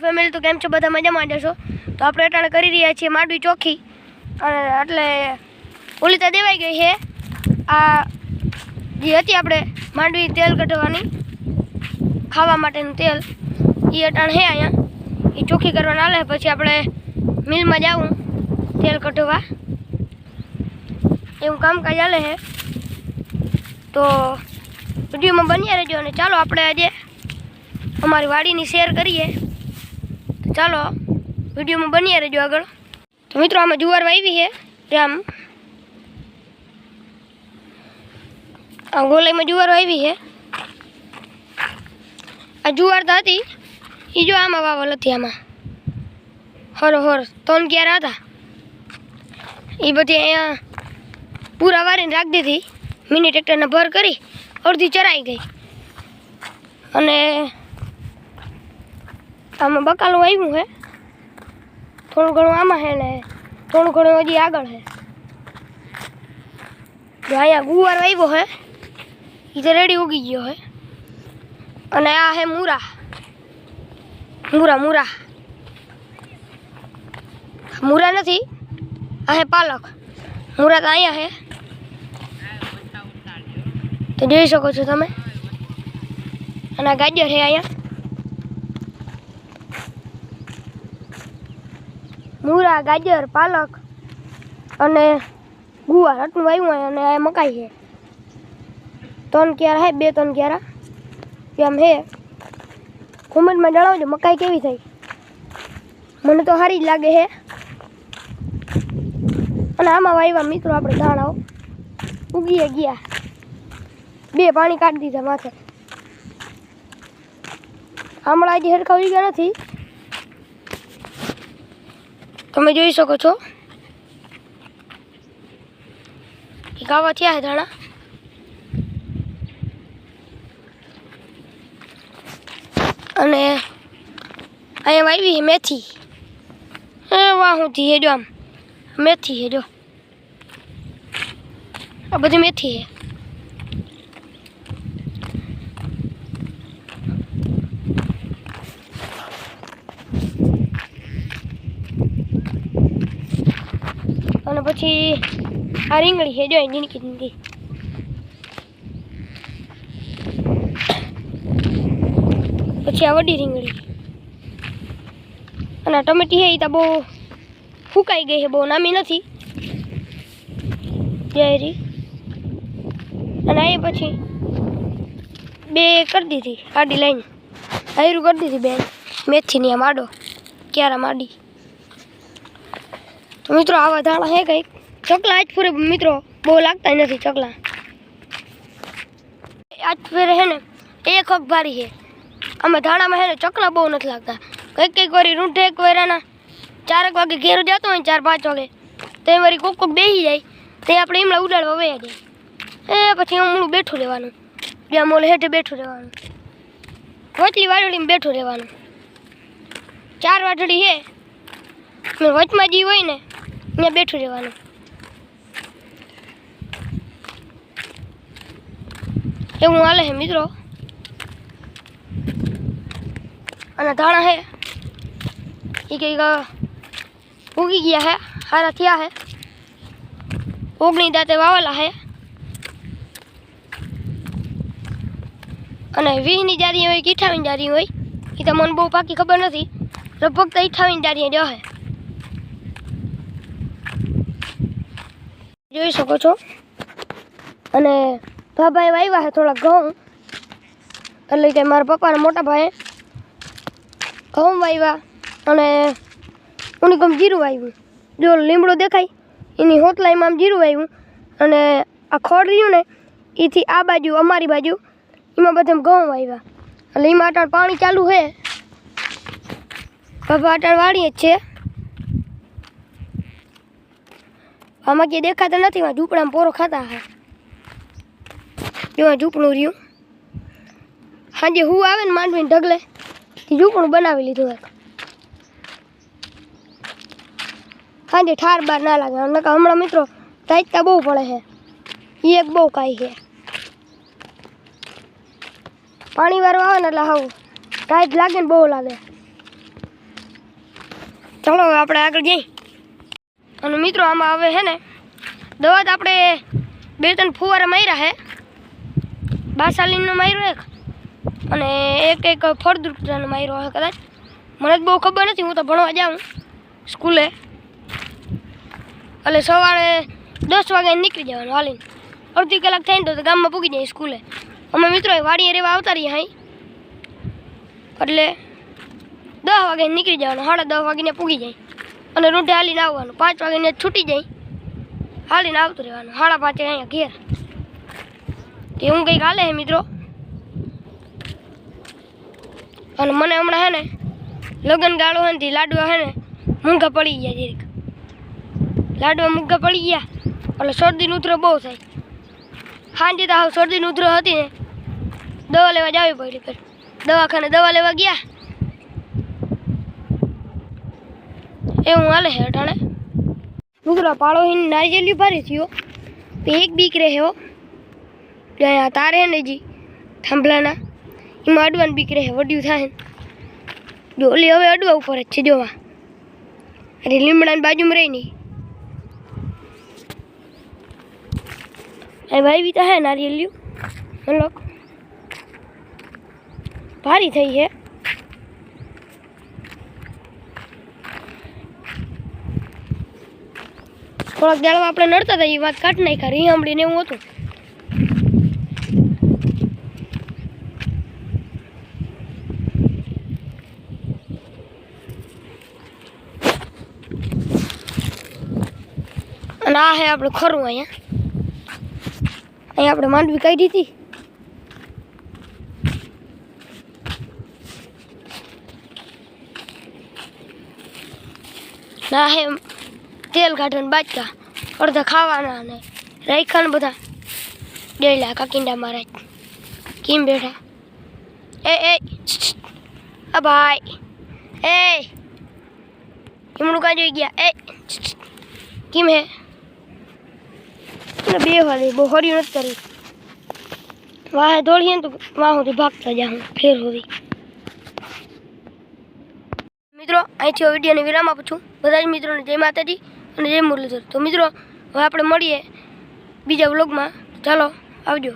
Family તો કેમ છો બધા મજામાં જશો તો આપણે અટાણે કરી રહ્યા છીએ માંડવી ચોખ્ખી અને એટલે ઓલી તો દેવાઈ ગઈ છે આ જે હતી આપણે માંડવી તેલ કઢવાની ખાવા માટેનું તેલ એ અટાણે છે અહીંયા એ ચોખ્ખી કરવાના હાલે પછી આપણે મિલમાં જાવું તેલ કઢવા એવું કામકાજ હાલે છે તો વિડીયોમાં બન્યા રહેજો અને ચાલો આપણે આજે અમારી વાડીની શેર કરીએ તો ચાલો વિડીયોમાં બન્યા રહેજો આગળ તો મિત્રો આમાં જુવાર વાવી છે આમ આ ગોલાઈમાં જુવાર વાવી છે આ જુવાર તો હતી એ જો આમાં વાવલ હતી આમાં હરોહર 3-11 હતા એ બધી અહીંયા પૂરા વારીને રાખી દીધી મિની ટ્રેક્ટરને ભર કરી અડધી ચરાઈ ગઈ અને આમાં બકાલું આવ્યું છે થોડું ઘણું આમાં છે ને થોડું ઘણું હજી આગળ છે જો અહીંયા ગુવાર વાવ્યો છે એ તો રેડી ઉગી ગયો છે અને આ છે મૂરા મૂરા નથી આ છે પાલક મૂરા તો અહીંયા છે તો જોઈ શકો છો તમે અને આ ગાજર છે અહીંયા મૂરા ગાજર પાલક અને ગુવાર આટલું વાવ્યું હોય અને આ મકાઈ છે 3 ક્યારા છે 2-3 ક્યારા આમ છે કોમેન્ટમાં જણાવજો મકાઈ કેવી થઈ મને તો સારી જ લાગે છે અને આમાં વાવ્યા મિત્રો આપણે ધાણાઓ ઉગી ગયા 2 પાણી કાઢી દીધા માથે હમણાં હજી હરખા ઉગી ગયા નથી તમે જોઈ શકો છો કે ગાવા થયા છે ધાણા અને અહીંયા વાવી છે મેથી વાહુથી છે જો આમ મેથી છે જો આ બધી મેથી છે અને પછી આ રીંગણી છે જો નીકળી પછી આ વડી રીંગણી અને આ ટમેટી છે એ તો બહુ ફૂંકાઈ ગઈ છે બહુ નામી નથી જયરી અને એ પછી 2 કરી દીધી આડી લાઈન આયરું કરી દીધી બેન મેથીની આ માડો ક્યારા માડી તો મિત્રો આવા ધાણા હે કંઈક ચકલા આજ ફરે મિત્રો બહુ લાગતા નથી ચકલા આજ ફેરે હે ને એક હક ભારી છે આમાં ધાણામાં હે ને ચકલા બહુ નથી લાગતા કંઈક વારી રૂંઢે એક વેરાના 4 વાગે ઘેર જતો હોય 4-5 વાગે તે વારી કોક બેસી જાય તે આપણે એમલા ઉડાડવા વયા જાય પછી હમણાં બેઠું રહેવાનું જ્યાં મોલ હેઠે બેઠું રહેવાનું વચલી વાડળીમાં બેઠું રહેવાનું 4 વાડળી છે વચમાં જી હોય ને ત્યાં બેઠું રહેવાનું એવું હાલે છે મિત્રો અને ધાણા છે એ કંઈક ઉગી ગયા છે સારા થયા છે 19 દાંતે વાવેલા છે અને 20ની જારી હોય કે 28ની જારી હોય એ તો મને બહુ પાકી ખબર નથી લગભગ તો 28ની જારી જ હશે જોઈ શકો છો અને ભાભાએ વાવ્યા છે થોડા ઘઉં એટલે કે મારા પપ્પાના મોટા ભાઈએ ઘઉં વાવ્યા અને ઉનીકમ જીરું વાવ્યું જો લીમડો દેખાય એની હોટલાઈમાં આમ જીરું વાવ્યું અને આ ખોડ રહ્યું ને એથી આ બાજુ અમારી બાજુ એમાં બધા ઘઉં વાવ્યા એટલે એમાં અટાણ પાણી ચાલુ છે બાબા અટાણ વાળીએ જ છે આમાં ક્યાંય દેખાતા નથી ઝૂંપડામાં પોરો ખાતા હા એમાં ઝૂંપડું રહ્યું સાંજે હું આવે ને માંડવીને ઢગલે ઝૂંપડું બનાવી લીધું સાંજે ઠાર બાર ના લાગે નકર હમણાં મિત્રો તાજતા બહુ પડે છે એ એક બહુ કાંઈ છે પાણી વાળું આવે ને એટલે હાવ ટાઈટ લાગે ને બહુ લાગે ચાલો હવે આપણે આગળ જઈએ. અને મિત્રો આમાં હવે છે ને દવા તો આપણે 2-3 ફુવારા માર્યા છે. બાસાલીનનો માર્યો એક અને એક ફળદ્રુપનો માર્યો છે કદાચ. મને જ બહુ ખબર નથી, હું તો ભણવા જાઉં સ્કૂલે. એટલે સવારે 10 વાગે નીકળી જવાનું હાલીને. અડધી કલાક થાય ને તો ગામમાં પૂગી જાય સ્કૂલે. અમે મિત્રો વાડીએ રહેવા આવતા રહીએ અહીં, એટલે 10 વાગે નીકળી જવાનું, 10:30 વાગીને પૂગી જાય. અને રૂંઢે હાલીને આવવાનું, 5 વાગે છૂટી જાય, હાલીને આવતું રહેવાનું. 5:30 અહીંયા ઘેર. તે હું કંઈક હાલે છે મિત્રો. અને મને હમણાં છે ને લગ્ન ગાળો છે ને લાડવા છે ને મૂંઘા પડી ગયા જીરીક. લાડવા મૂંઘા પડી ગયા એટલે શરદી ઉધરો બહુ થાય. સાંજે તો હાવ શરદી ઉધરો હતી ને દવા લેવા જવી પડી. ફેર દવાખાને દવા લેવા ગયા. એવું હાલે છે અટાણે. મિત્રો પાળો હિન નારિયેલી ભારી થયો. એક બીક રહે હો અહીંયા તારે ને જી થાંભલાના એમાં અડવાની બીક રહે. વડ્યું થાય જો ઓલી હવે અડવા ઉપર જ છે જોવા. અરે લીમડાની બાજુમાં રહી નહીં. એ ભાઈ બી તો હે નારિયેલિયું મતલબ ભારી થઈ છે. થોડાક દાડમાં આપણે નડતા હતા એ વાત કાઢી નાખ્યા. રીહામડીને એવું હતું. અને આ હે આપણે ખરું અહીંયા આપણે માંડવી કાઢી હતી. ના હે તેલ કાઢવાના બાજકા અડધા ખાવાના અને રાખ્યા ને બધા ડેલા કાકીંડા મારા કેમ બેઠા. એ આ ભાઈ એ હિમણું કાં જોઈ ગયા. એ કેમ હે બે વાળી બહુ હર્યું નથી કરી. વાહે દોડીએ ને તો વાહ સુધી ભાગતા જાઉં ફેર સુધી. મિત્રો અહીંથી વિડીયોને વિરામ આપું છું. બધા જ મિત્રોને જય માતાજી અને જય મુરલીધર. તો મિત્રો હવે આપણે મળીએ બીજા વ્લોગમાં. ચાલો આવજો.